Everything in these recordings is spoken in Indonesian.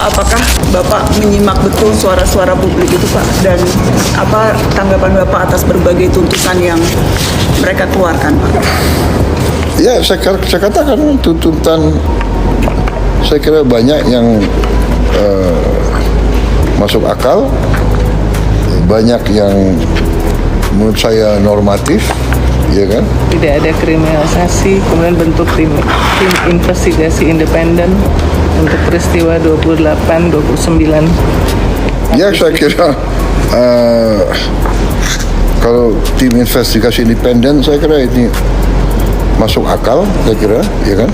apakah Bapak menyimak betul suara-suara publik itu Pak? Dan apa tanggapan Bapak atas berbagai tuntutan yang mereka keluarkan Pak? Ya, saya katakan tuntutan, saya kira banyak yang masuk akal, banyak yang menurut saya normatif, ya kan? Tidak ada kriminalisasi, kemudian bentuk tim investigasi independen untuk peristiwa 28-29. Ya, saya kira kalau tim investigasi independen, saya kira ini masuk akal, saya kira, ya kan?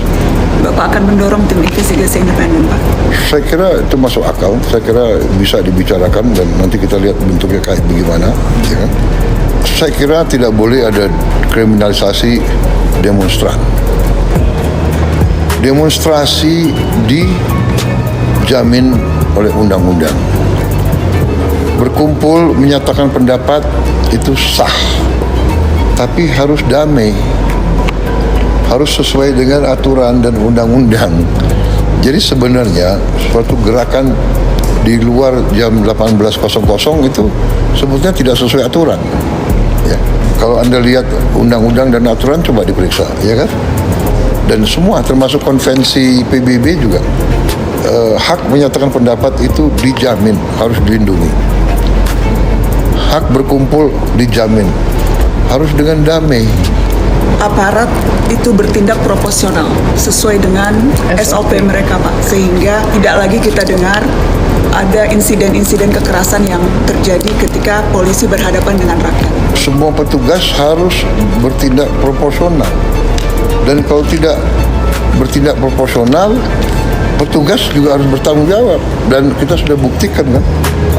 Bapak akan mendorong tim investigasi independen Pak? Saya kira itu masuk akal, saya kira bisa dibicarakan dan nanti kita lihat bentuknya kayak bagaimana, ya kan? Saya kira tidak boleh ada kriminalisasi demonstran. Demonstrasi dijamin oleh undang-undang. Berkumpul menyatakan pendapat itu sah, tapi harus damai, harus sesuai dengan aturan dan undang-undang. Jadi sebenarnya suatu gerakan di luar jam 18.00 itu sebetulnya tidak sesuai aturan. Ya. Kalau Anda lihat undang-undang dan aturan, coba diperiksa, ya kan? Dan semua termasuk konvensi PBB juga, hak menyatakan pendapat itu dijamin, harus dilindungi. Hak berkumpul dijamin, harus dengan damai. Aparat itu bertindak proporsional sesuai dengan SOP mereka Pak, sehingga tidak lagi kita dengar ada insiden-insiden kekerasan yang terjadi ketika polisi berhadapan dengan rakyat. Semua petugas harus bertindak proporsional, dan kalau tidak bertindak proporsional, petugas juga harus bertanggung jawab. Dan kita sudah buktikan kan,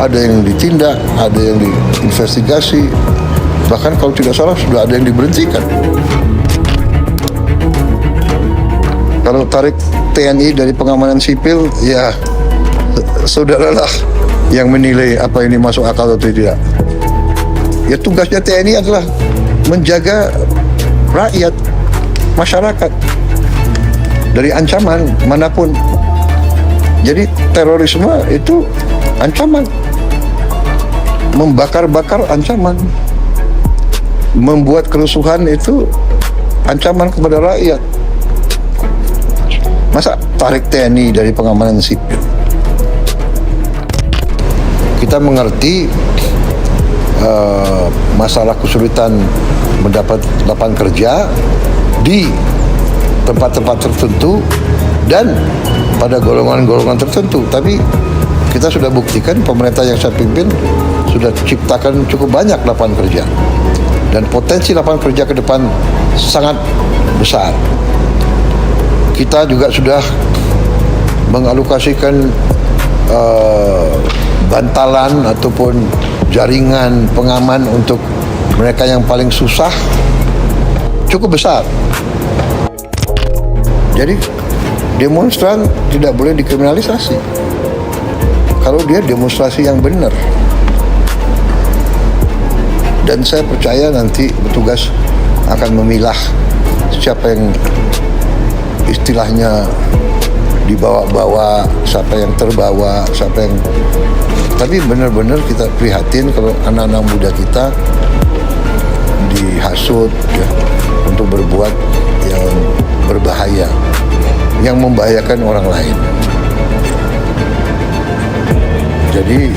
ada yang ditindak, ada yang diinvestigasi, bahkan kalau tidak salah sudah ada yang diberhentikan. Kalau tarik TNI dari pengamanan sipil, ya saudaralah yang menilai apa ini masuk akal atau tidak. Ya, tugasnya TNI adalah menjaga rakyat, masyarakat dari ancaman manapun. Jadi terorisme itu ancaman, membakar-bakar ancaman, membuat kerusuhan itu ancaman kepada rakyat. Masa tarik TNI dari pengamanan sipil? Kita mengerti masalah kesulitan mendapat lapangan kerja di tempat-tempat tertentu dan pada golongan-golongan tertentu. Tapi kita sudah buktikan, pemerintah yang saya pimpin sudah ciptakan cukup banyak lapangan kerja. Dan potensi lapangan kerja ke depan sangat besar. Kita juga sudah mengalokasikan bantalan ataupun jaringan pengaman untuk mereka yang paling susah cukup besar. Jadi demonstran tidak boleh dikriminalisasi kalau dia demonstrasi yang benar. Dan saya percaya nanti petugas akan memilah siapa yang istilahnya dibawa-bawa, siapa yang terbawa, siapa yang... Tapi benar-benar kita prihatin kalau anak-anak muda kita dihasut ya, untuk berbuat yang berbahaya, yang membahayakan orang lain. Jadi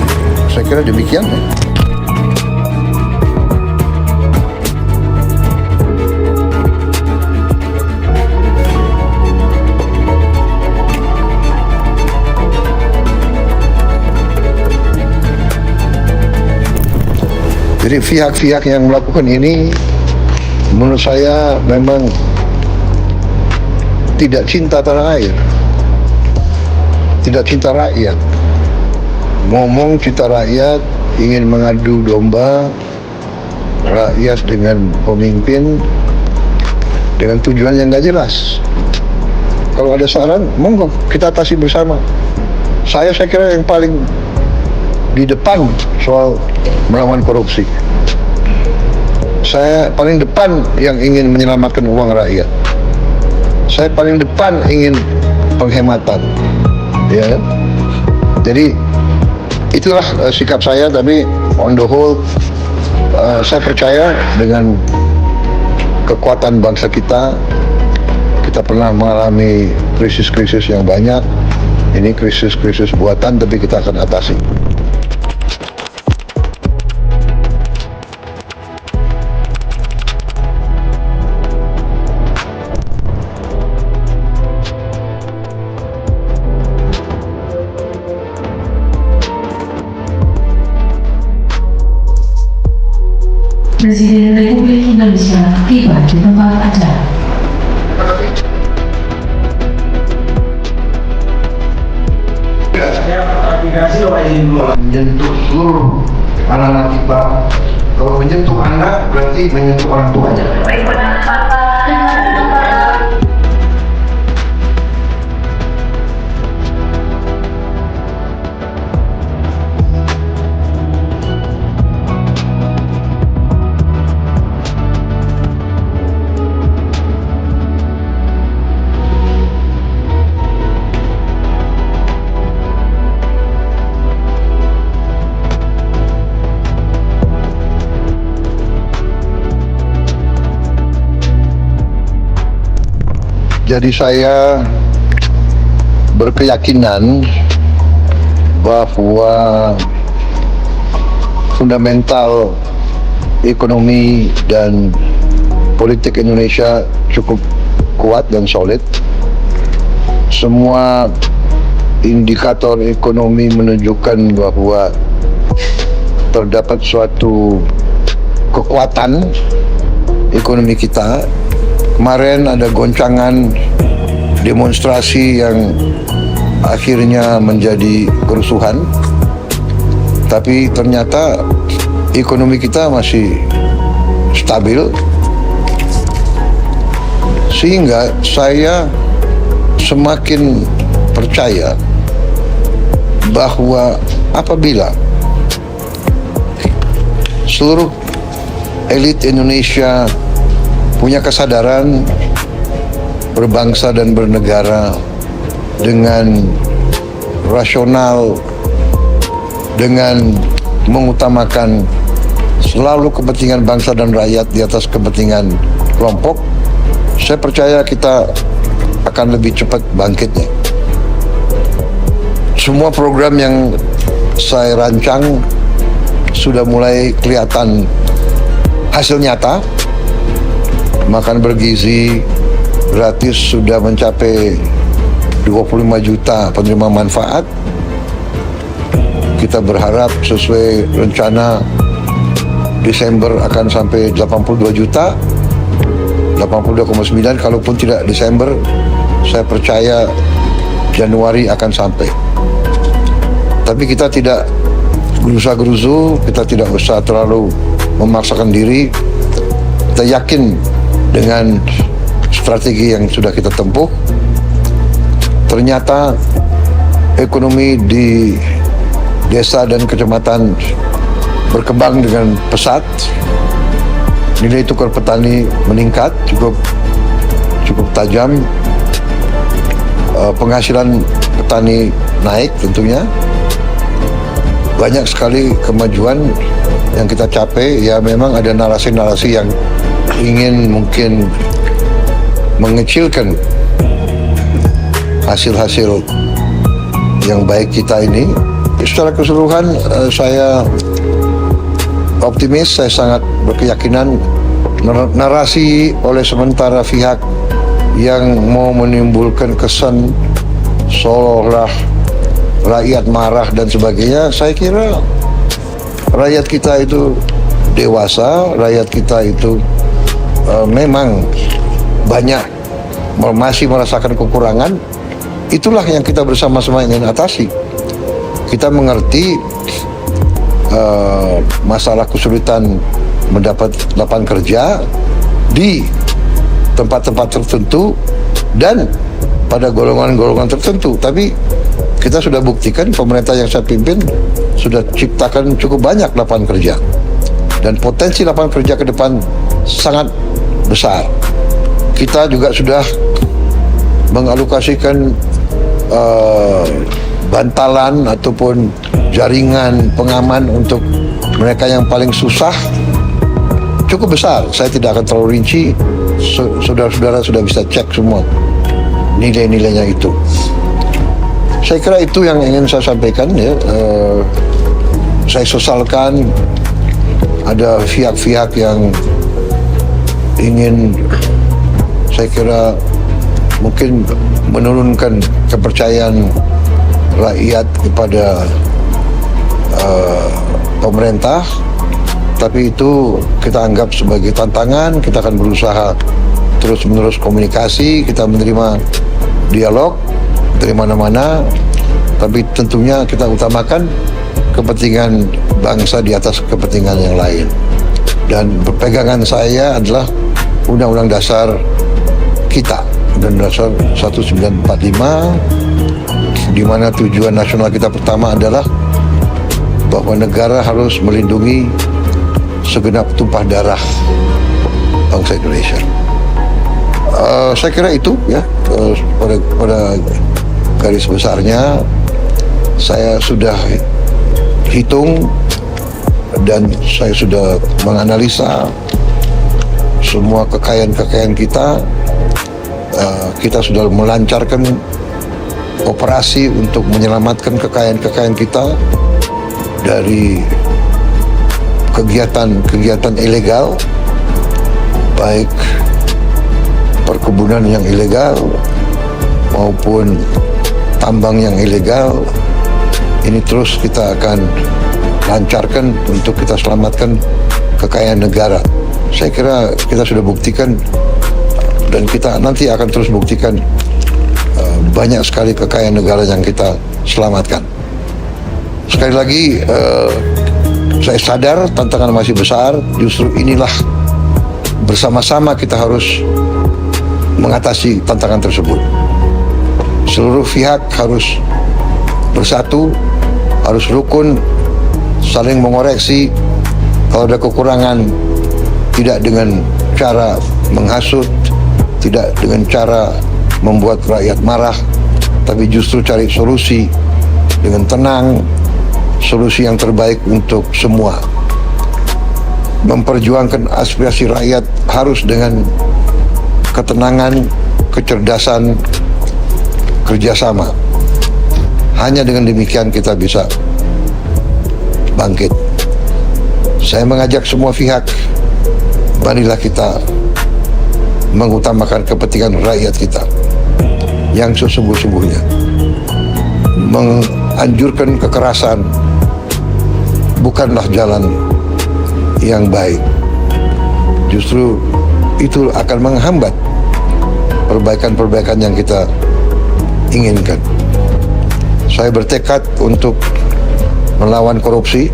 saya kira demikian ya. Jadi pihak-pihak yang melakukan ini menurut saya memang tidak cinta tanah air, tidak cinta rakyat. Ngomong cinta rakyat, ingin mengadu domba rakyat dengan pemimpin dengan tujuan yang gak jelas. Kalau ada saran, monggo kita atasi bersama. Saya kira yang paling di depan soal melawan korupsi. Saya paling depan yang ingin menyelamatkan uang rakyat. Saya paling depan ingin penghematan, ya kan? Jadi itulah sikap saya, tapi on the whole saya percaya dengan kekuatan bangsa kita. Kita pernah mengalami krisis-krisis yang banyak. Ini krisis-krisis buatan, tapi kita akan atasi. Presiden Republik Indonesia tiba di tempat acara. Menyentuh seluruh anak-anak kita. Kalau menyentuh anak berarti menyentuh orang tuanya. Jadi saya berkeyakinan bahwa fundamental ekonomi dan politik Indonesia cukup kuat dan solid. Semua indikator ekonomi menunjukkan bahwa terdapat suatu kekuatan ekonomi kita. Kemarin ada goncangan demonstrasi yang akhirnya menjadi kerusuhan, tapi ternyata ekonomi kita masih stabil, sehingga saya semakin percaya bahwa apabila seluruh elit Indonesia punya kesadaran berbangsa dan bernegara dengan rasional, dengan mengutamakan selalu kepentingan bangsa dan rakyat di atas kepentingan kelompok, saya percaya kita akan lebih cepat bangkitnya. Semua program yang saya rancang sudah mulai kelihatan hasil nyata. Makan bergizi gratis sudah mencapai 25 juta penerima manfaat. Kita berharap sesuai rencana Desember akan sampai 82 juta, 82,9. Kalaupun tidak Desember, saya percaya Januari akan sampai. Tapi kita tidak gerusa-gerusu, kita tidak usah terlalu memaksakan diri. Kita yakin dengan strategi yang sudah kita tempuh, ternyata ekonomi di desa dan kecamatan berkembang dengan pesat. Nilai tukar petani meningkat cukup tajam. Penghasilan petani naik tentunya. Banyak sekali kemajuan yang kita capai. Ya memang ada narasi-narasi yang ingin mungkin mengecilkan hasil-hasil yang baik kita ini. Secara keseluruhan saya optimis, saya sangat berkeyakinan narasi oleh sementara pihak yang mau menimbulkan kesan seolah-olah rakyat marah dan sebagainya. Saya kira rakyat kita itu dewasa, rakyat kita itu memang banyak masih merasakan kekurangan. Itulah yang kita bersama-sama ingin atasi. Kita mengerti masalah kesulitan mendapat lapangan kerja di tempat-tempat tertentu dan pada golongan-golongan tertentu. Tapi kita sudah buktikan, pemerintah yang saya pimpin sudah ciptakan cukup banyak lapangan kerja. Dan potensi lapangan kerja ke depan sangat besar. Kita juga sudah mengalokasikan bantalan ataupun jaringan pengaman untuk mereka yang paling susah cukup besar. Saya tidak akan terlalu rinci, saudara-saudara sudah bisa cek semua nilai-nilainya itu. Saya kira itu yang ingin saya sampaikan ya. Saya sesalkan ada pihak-pihak yang ingin, saya kira mungkin menurunkan kepercayaan rakyat kepada pemerintah, tapi itu kita anggap sebagai tantangan. Kita akan berusaha terus-menerus komunikasi, kita menerima dialog dari mana-mana, tapi tentunya kita utamakan kepentingan bangsa di atas kepentingan yang lain. Dan pegangan saya adalah Undang-Undang Dasar kita, Undang-Undang Dasar 1945, di mana tujuan nasional kita pertama adalah bahwa negara harus melindungi segenap tumpah darah bangsa Indonesia. Saya kira itu ya, pada garis besarnya saya sudah hitung dan saya sudah menganalisa semua kekayaan kita. Kita sudah melancarkan operasi untuk menyelamatkan kekayaan kita dari kegiatan ilegal, baik perkebunan yang ilegal maupun tambang yang ilegal. Ini terus kita akan lancarkan untuk kita selamatkan kekayaan negara. Saya kira kita sudah buktikan dan kita nanti akan terus buktikan banyak sekali kekayaan negara yang kita selamatkan. Sekali lagi saya sadar tantangan masih besar. Justru inilah bersama-sama kita harus mengatasi tantangan tersebut. Seluruh pihak harus bersatu, harus rukun, saling mengoreksi. Kalau ada kekurangan, tidak dengan cara menghasut, tidak dengan cara membuat rakyat marah, tapi justru cari solusi dengan tenang, solusi yang terbaik untuk semua. Memperjuangkan aspirasi rakyat harus dengan ketenangan, kecerdasan, kerjasama. Hanya dengan demikian kita bisa bangkit. Saya mengajak semua pihak, marilah kita mengutamakan kepentingan rakyat kita yang sesungguh-sungguhnya. Menganjurkan kekerasan bukanlah jalan yang baik. Justru itu akan menghambat perbaikan-perbaikan yang kita inginkan. Saya bertekad untuk melawan korupsi.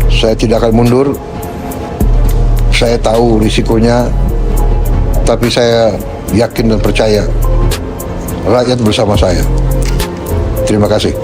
Saya tidak akan mundur. Saya tahu risikonya, tapi saya yakin dan percaya rakyat bersama saya. Terima kasih.